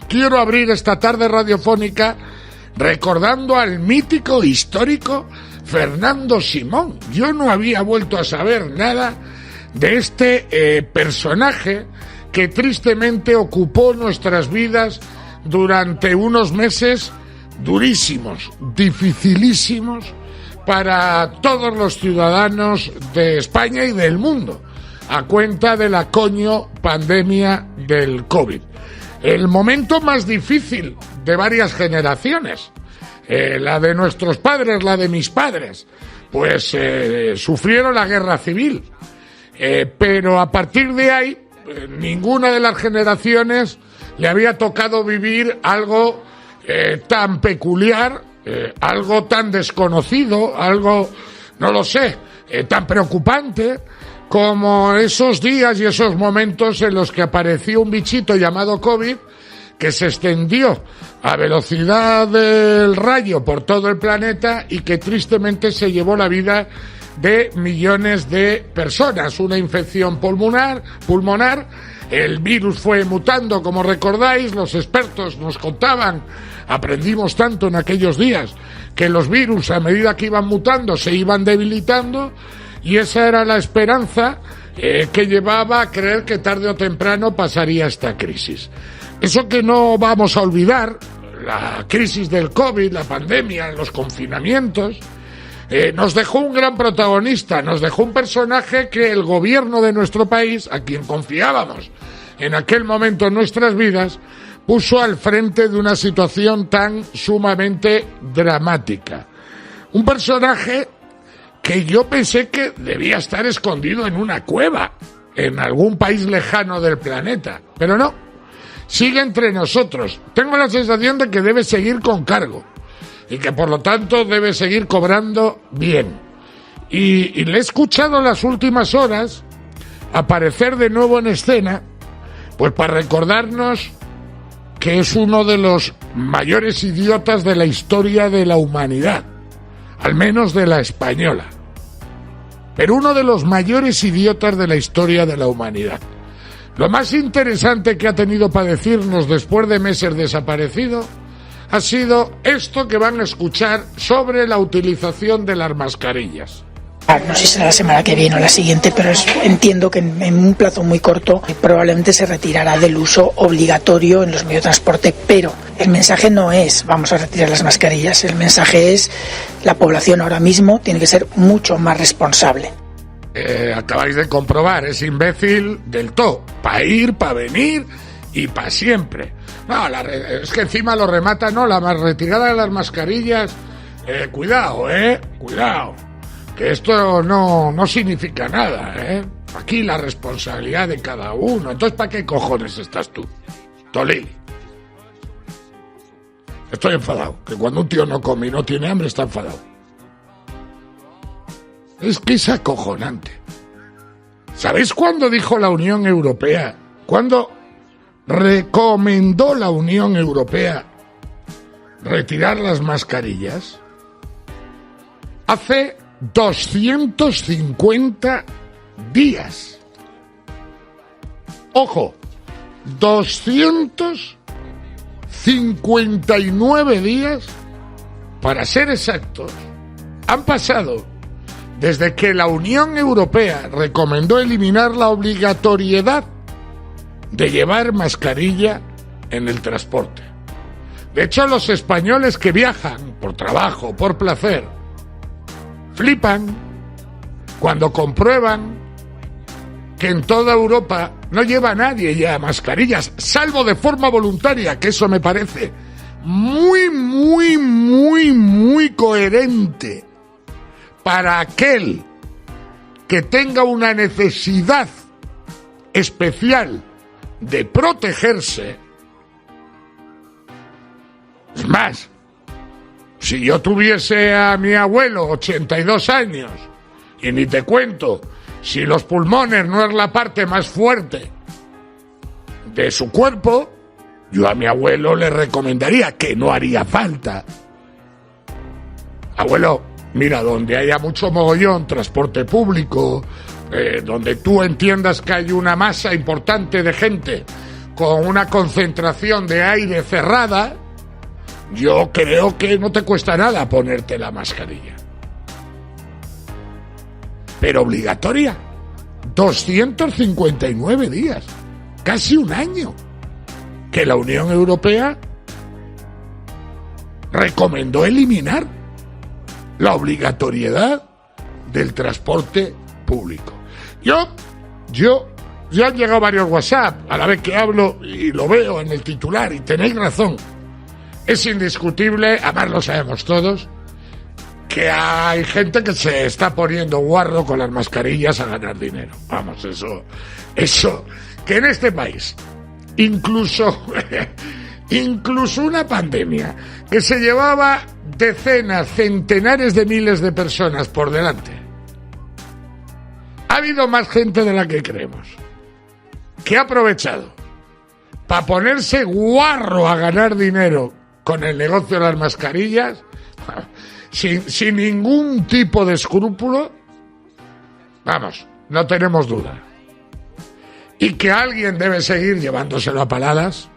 quiero abrir esta tarde radiofónica recordando al mítico histórico Fernando Simón. Yo no había vuelto a saber nada de este personaje que tristemente ocupó nuestras vidas durante unos meses durísimos, dificilísimos para todos los ciudadanos de España y del mundo, a cuenta de la pandemia del COVID. El momento más difícil de varias generaciones, la de nuestros padres, la de mis padres, pues sufrieron la guerra civil, pero a partir de ahí ninguna de las generaciones le había tocado vivir algo tan peculiar, algo tan desconocido, algo, no lo sé, tan preocupante como esos días y esos momentos en los que apareció un bichito llamado COVID que se extendió a velocidad del rayo por todo el planeta y que tristemente se llevó la vida de millones de personas. Una infección pulmonar. El virus fue mutando, como recordáis, los expertos nos contaban, aprendimos tanto en aquellos días, que los virus a medida que iban mutando se iban debilitando, y esa era la esperanza que llevaba a creer que tarde o temprano pasaría esta crisis. Eso que no vamos a olvidar, la crisis del COVID, la pandemia, los confinamientos, nos dejó un gran protagonista, nos dejó un personaje que el gobierno de nuestro país, a quien confiábamos en aquel momento en nuestras vidas, puso al frente de una situación tan sumamente dramática. Un personaje que yo pensé que debía estar escondido en una cueva, en algún país lejano del planeta, pero no, sigue entre nosotros. Tengo la sensación de que debe seguir con cargo y que por lo tanto debe seguir cobrando bien. Y le he escuchado las últimas horas aparecer de nuevo en escena, pues para recordarnos que es uno de los mayores idiotas de la historia de la humanidad, al menos de la española, pero uno de los mayores idiotas de la historia de la humanidad. Lo más interesante que ha tenido para decirnos después de meses desaparecido ha sido esto que van a escuchar sobre la utilización de las mascarillas. No sé si será la semana que viene o la siguiente, pero entiendo que en un plazo muy corto probablemente se retirará del uso obligatorio en los medios de transporte, pero el mensaje no es vamos a retirar las mascarillas, el mensaje es la población ahora mismo tiene que ser mucho más responsable. Acabáis de comprobar, es imbécil del todo, para ir, para venir y para siempre. No, es que encima lo remata, no, la retirada de las mascarillas, cuidado, que esto no significa nada, Aquí la responsabilidad de cada uno. Entonces, ¿para qué cojones estás tú, Tolili? Estoy enfadado, que cuando un tío no come y no tiene hambre está enfadado. Es que es acojonante. ¿Sabéis cuándo dijo la Unión Europea? ¿Cuándo recomendó la Unión Europea retirar las mascarillas? Hace 250 días. Ojo, 259 días, para ser exactos, han pasado desde que la Unión Europea recomendó eliminar la obligatoriedad de llevar mascarilla en el transporte. De hecho, los españoles que viajan por trabajo, por placer, flipan cuando comprueban que en toda Europa no lleva nadie ya mascarillas, salvo de forma voluntaria, que eso me parece muy coherente para aquel que tenga una necesidad especial de protegerse. Es más, si yo tuviese a mi abuelo 82 años, y ni te cuento, si los pulmones no es la parte más fuerte de su cuerpo, yo a mi abuelo le recomendaría, que no haría falta: abuelo, mira, donde haya mucho mogollón, transporte público, donde tú entiendas que hay una masa importante de gente con una concentración de aire cerrada, yo creo que no te cuesta nada ponerte la mascarilla. Pero obligatoria. 259 días. Casi un año. Que la Unión Europea recomendó eliminar la obligatoriedad del transporte público. Ya han llegado varios WhatsApp a la vez que hablo y lo veo en el titular y tenéis razón. Es indiscutible, además lo sabemos todos, que hay gente que se está poniendo guarro con las mascarillas a ganar dinero. Vamos, eso, que en este país, incluso una pandemia que se llevaba decenas, centenares de miles de personas por delante, ha habido más gente de la que creemos, que ha aprovechado para ponerse guarro a ganar dinero con el negocio de las mascarillas, sin ningún tipo de escrúpulo. Vamos, no tenemos duda. Y que alguien debe seguir llevándoselo a paladas,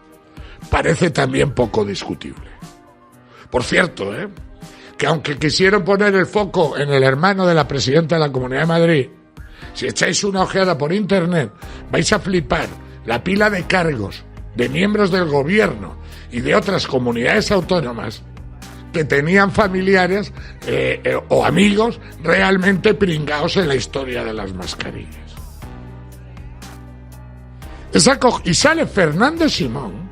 parece también poco discutible. Por cierto, que aunque quisieron poner el foco en el hermano de la presidenta de la Comunidad de Madrid, si echáis una ojeada por internet, vais a flipar la pila de cargos de miembros del gobierno y de otras comunidades autónomas que tenían familiares o amigos realmente pringados en la historia de las mascarillas. Y sale Fernando Simón,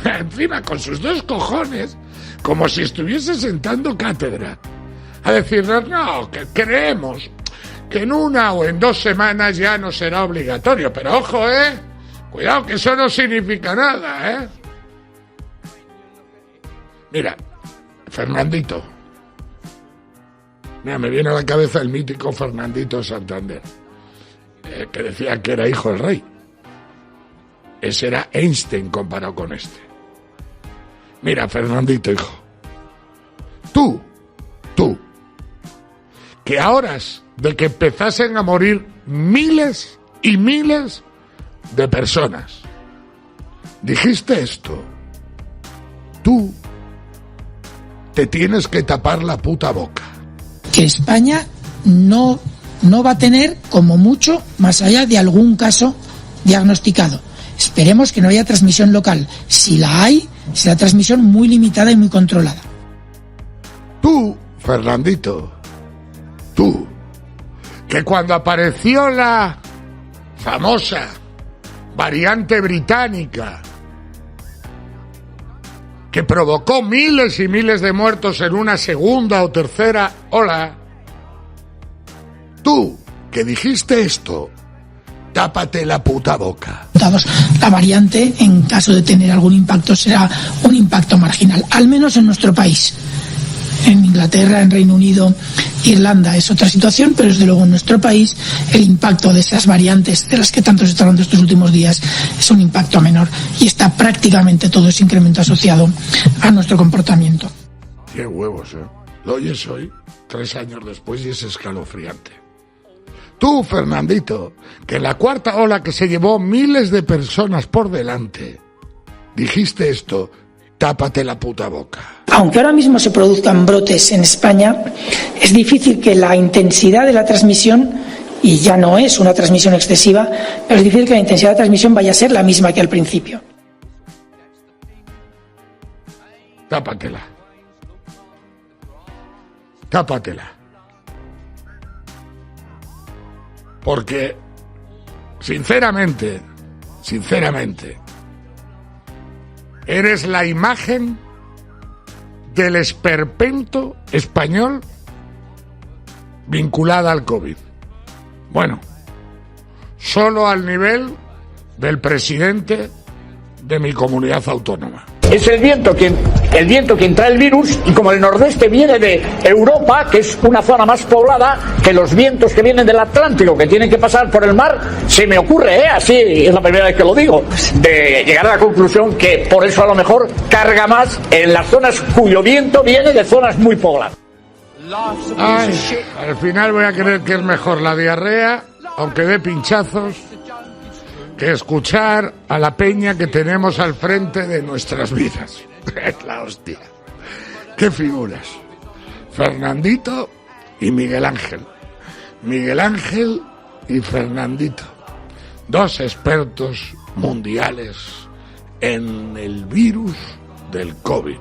encima con sus dos cojones, como si estuviese sentando cátedra, a decirnos, no, que creemos que en 1 o en 2 semanas ya no será obligatorio. Pero ojo, cuidado, que eso no significa nada, Mira, Fernandito. Mira, me viene a la cabeza el mítico Fernandito Santander, que decía que era hijo del rey. Ese era Einstein comparado con este. Mira, Fernandito, hijo. Tú, que a horas de que empezasen a morir miles y miles de personas, dijiste esto. Tú te tienes que tapar la puta boca. Que España no va a tener, como mucho, más allá de algún caso diagnosticado. Esperemos que no haya transmisión local. Si la hay, será transmisión muy limitada y muy controlada. Tú, Fernandito, que cuando apareció la famosa variante británica, que provocó miles y miles de muertos en una segunda o tercera ola, tú, que dijiste esto, tápate la puta boca. La variante, en caso de tener algún impacto, será un impacto marginal, al menos en nuestro país. En Inglaterra, en Reino Unido, Irlanda es otra situación, pero desde luego en nuestro país el impacto de esas variantes de las que tanto se está hablando estos últimos días es un impacto menor y está prácticamente todo ese incremento asociado a nuestro comportamiento. Qué huevos, Lo oyes hoy, 3 años después, y es escalofriante. Tú, Fernandito, que en la cuarta ola que se llevó miles de personas por delante, dijiste esto, tápate la puta boca. Aunque ahora mismo se produzcan brotes en España, es difícil que la intensidad de la transmisión, y ya no es una transmisión excesiva, pero es difícil que la intensidad de la transmisión vaya a ser la misma que al principio. Tápatela. Porque, sinceramente, eres la imagen del esperpento español vinculada al COVID. Bueno, solo al nivel del presidente de mi comunidad autónoma. Es el viento quien trae el virus, y como el nordeste viene de Europa, que es una zona más poblada que los vientos que vienen del Atlántico, que tienen que pasar por el mar, se me ocurre, así es la primera vez que lo digo, de llegar a la conclusión que por eso a lo mejor carga más en las zonas cuyo viento viene de zonas muy pobladas. Ay, al final voy a creer que es mejor la diarrea, aunque dé pinchazos, que escuchar a la peña que tenemos al frente de nuestras vidas. Es la hostia. ¿Qué figuras? Fernandito y Miguel Ángel. Miguel Ángel y Fernandito. Dos expertos mundiales en el virus del COVID.